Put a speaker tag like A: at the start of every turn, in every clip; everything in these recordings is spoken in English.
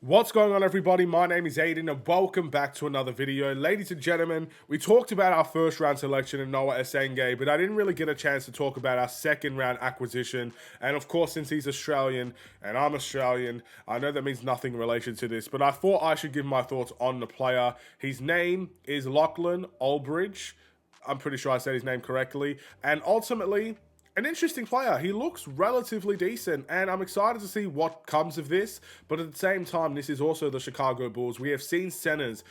A: What's going on, everybody? My name is Aiden and welcome back to another video. Ladies and gentlemen, we talked about our first round selection in Noah Esenge, but I didn't really get a chance to talk about our second round acquisition. And of course, since he's Australian and I'm Australian, I know that means nothing in relation to this, but I thought I should give my thoughts on the player. His name is Lachlan Olbrich. I'm pretty sure I said his name correctly. And ultimately, an interesting player. He looks relatively decent, and I'm excited to see what comes of this. But at the same time, this is also the Chicago Bulls. We have seen centers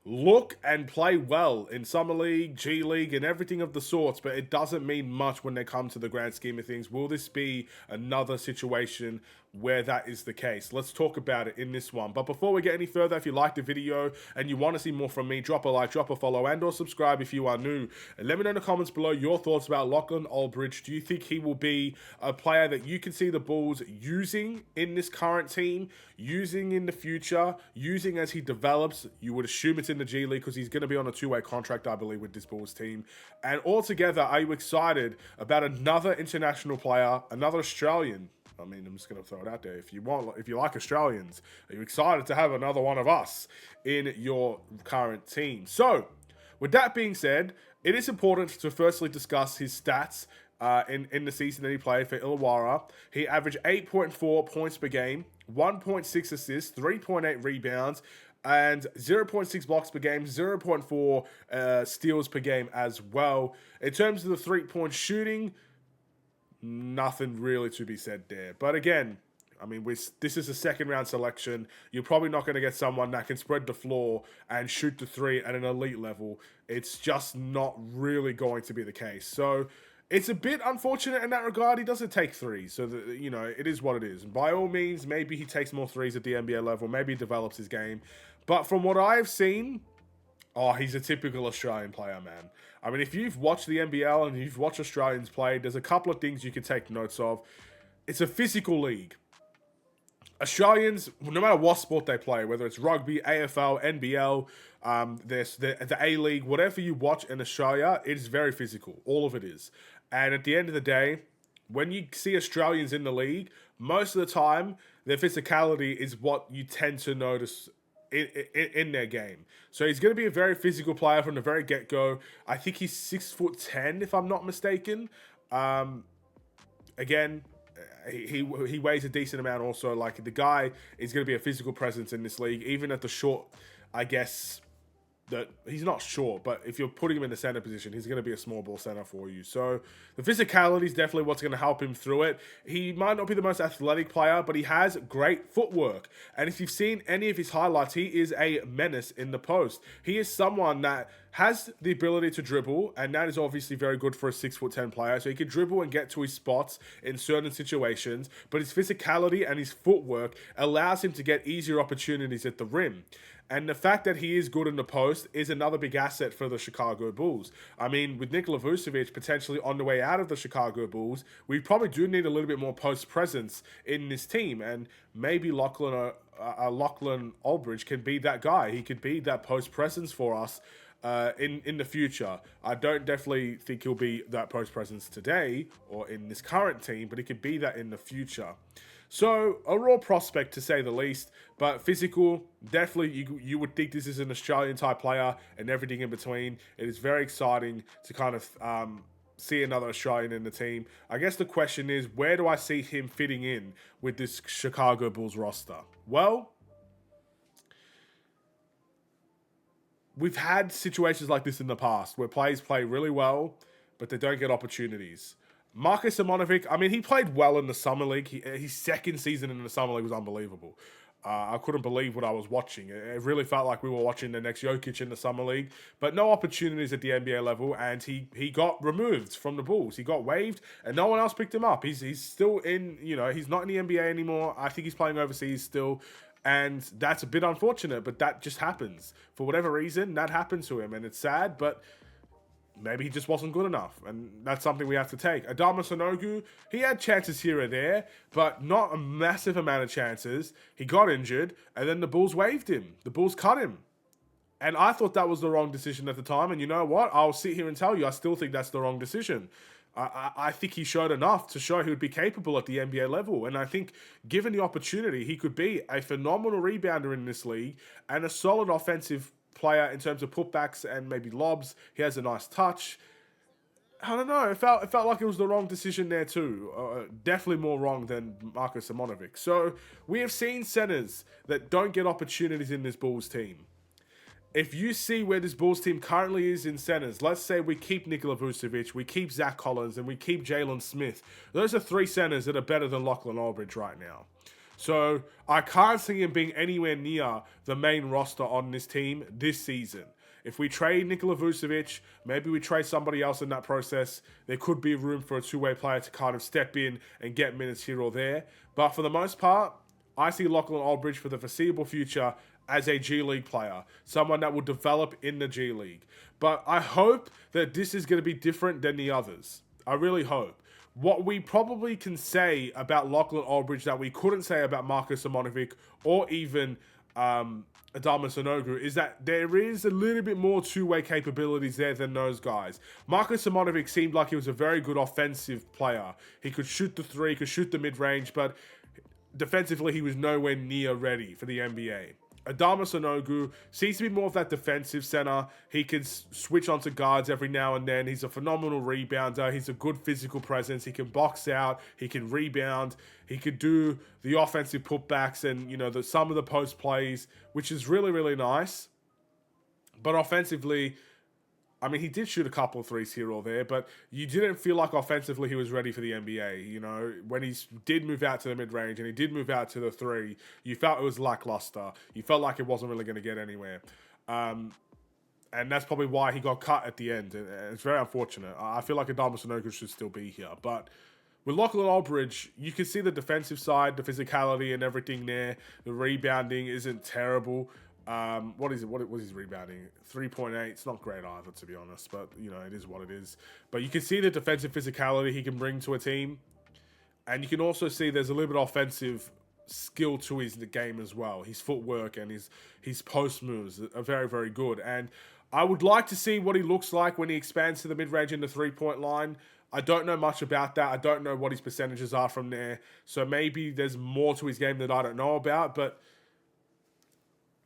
A: look and play well in Summer League, G League, and everything of the sorts, but it doesn't mean much when they come to the grand scheme of things. Will this be another situation where that is the case? Let's talk about it in this one. But before we get any further, if you like the video and you want to see more from me, drop a like, drop a follow, and or subscribe if you are new. And let me know in the comments below your thoughts about Lachlan Olbrich. Do you think he will be a player that you can see the Bulls using in this current team, using in the future, using as he develops? You would assume it's in the G League because he's going to be on a two-way contract, I believe, with this Bulls team. And altogether, are you excited about another international player, another Australian? I mean, I'm just going to throw it out there. If you like Australians, are you excited to have another one of us in your current team? So, with that being said, it is important to firstly discuss his stats in the season that he played for Illawarra. He averaged 8.4 points per game, 1.6 assists, 3.8 rebounds, and 0.6 blocks per game, 0.4 steals per game as well. In terms of the three-point shooting, nothing really to be said there. But again, I mean, this is a second round selection. You're probably not going to get someone that can spread the floor and shoot the three at an elite level. It's just not really going to be the case. So it's a bit unfortunate in that regard. He doesn't take threes. So, it is what it is. And by all means, maybe he takes more threes at the NBA level. Maybe he develops his game. But from what I've seen, oh, he's a typical Australian player, man. I mean, if you've watched the NBL and you've watched Australians play, there's a couple of things you can take notes of. It's a physical league. Australians, no matter what sport they play, whether it's rugby, AFL, NBL, there's the A-League, whatever you watch in Australia, it is very physical. All of it is. And at the end of the day, when you see Australians in the league, most of the time, their physicality is what you tend to notice in their game. So he's going to be a very physical player from the very get-go. I think he's 6'10", if I'm not mistaken. Again, he weighs a decent amount also. Like, the guy is going to be a physical presence in this league, even at the short, I guess, that he's not short, but if you're putting him in the center position, he's going to be a small ball center for you. So the physicality is definitely what's going to help him through it. He might not be the most athletic player, but he has great footwork. And if you've seen any of his highlights, he is a menace in the post. He is someone that has the ability to dribble, and that is obviously very good for a 6'10" player. So he can dribble and get to his spots in certain situations, but his physicality and his footwork allows him to get easier opportunities at the rim. And the fact that he is good in the post is another big asset for the Chicago Bulls. I mean, with Nikola Vucevic potentially on the way out of the Chicago Bulls, we probably do need a little bit more post presence in this team. And maybe Lachlan Olbrich can be that guy. He could be that post presence for us in the future. I don't definitely think he'll be that post presence today or in this current team, but he could be that in the future. So, a raw prospect to say the least, but physical, definitely you would think this is an Australian-type player and everything in between. It is very exciting to kind of see another Australian in the team. I guess the question is, where do I see him fitting in with this Chicago Bulls roster? Well, we've had situations like this in the past where players play really well, but they don't get opportunities. Marcus Simonovic, I mean, he played well in the Summer League. His second season in the Summer League was unbelievable. I couldn't believe what I was watching. It really felt like we were watching the next Jokic in the Summer League, but no opportunities at the NBA level, and he got removed from the Bulls. He got waived, and no one else picked him up. He's still in, he's not in the NBA anymore. I think he's playing overseas still, and that's a bit unfortunate, but that just happens. For whatever reason, that happened to him, and it's sad, but maybe he just wasn't good enough, and that's something we have to take. Adama Sanogo, he had chances here or there, but not a massive amount of chances. He got injured, and then the Bulls waived him. The Bulls cut him. And I thought that was the wrong decision at the time, and you know what? I'll sit here and tell you, I still think that's the wrong decision. I think he showed enough to show he would be capable at the NBA level. And I think, given the opportunity, he could be a phenomenal rebounder in this league and a solid offensive player in terms of putbacks and maybe lobs. He has a nice touch. I don't know. It felt like it was the wrong decision there too. Definitely more wrong than Marko Simonovic. So we have seen centers that don't get opportunities in this Bulls team. If you see where this Bulls team currently is in centers, let's say we keep Nikola Vucevic, we keep Zach Collins, and we keep Jalen Smith. Those are three centers that are better than Lachlan Olbrich right now. So I can't see him being anywhere near the main roster on this team this season. If we trade Nikola Vucevic, maybe we trade somebody else in that process, there could be room for a two-way player to kind of step in and get minutes here or there. But for the most part, I see Lachlan Olbrich for the foreseeable future as a G League player, someone that will develop in the G League. But I hope that this is going to be different than the others. I really hope. What we probably can say about Lachlan Olbrich that we couldn't say about Marko Simonovic or even Adama Sanogo is that there is a little bit more two-way capabilities there than those guys. Marko Simonovic seemed like he was a very good offensive player. He could shoot the three, could shoot the mid-range, but defensively he was nowhere near ready for the NBA. Adama Sanogo seems to be more of that defensive center. He can switch onto guards every now and then. He's a phenomenal rebounder. He's a good physical presence. He can box out. He can rebound. He could do the offensive putbacks and, some of the post plays, which is really, really nice. But offensively, I mean, he did shoot a couple of threes here or there, but you didn't feel like offensively he was ready for the NBA. When he did move out to the mid-range and he did move out to the three, you felt it was lackluster. You felt like it wasn't really going to get anywhere. And that's probably why he got cut at the end. And it's very unfortunate. I feel like Adama Sanogo should still be here. But with Lachlan Olbrich, you can see the defensive side, the physicality and everything there. The rebounding isn't terrible. What is it? What was his rebounding? 3.8. It's not great either, to be honest, but it is what it is. But you can see the defensive physicality he can bring to a team, and you can also see there's a little bit of offensive skill to his game as well. His footwork and his post moves are very, very good. And I would like to see what he looks like when he expands to the mid-range and the three-point line. I don't know much about that. I don't know what his percentages are from there. So maybe there's more to his game that I don't know about, but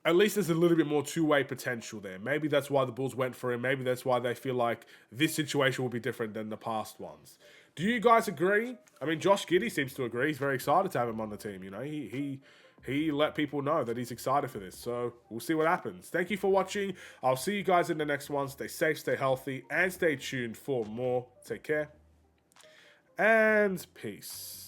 A: at least there's a little bit more two-way potential there. Maybe that's why the Bulls went for him. Maybe that's why they feel like this situation will be different than the past ones. Do you guys agree? I mean, Josh Giddey seems to agree. He's very excited to have him on the team. He let people know that he's excited for this. So we'll see what happens. Thank you for watching. I'll see you guys in the next one. Stay safe, stay healthy, and stay tuned for more. Take care. And peace.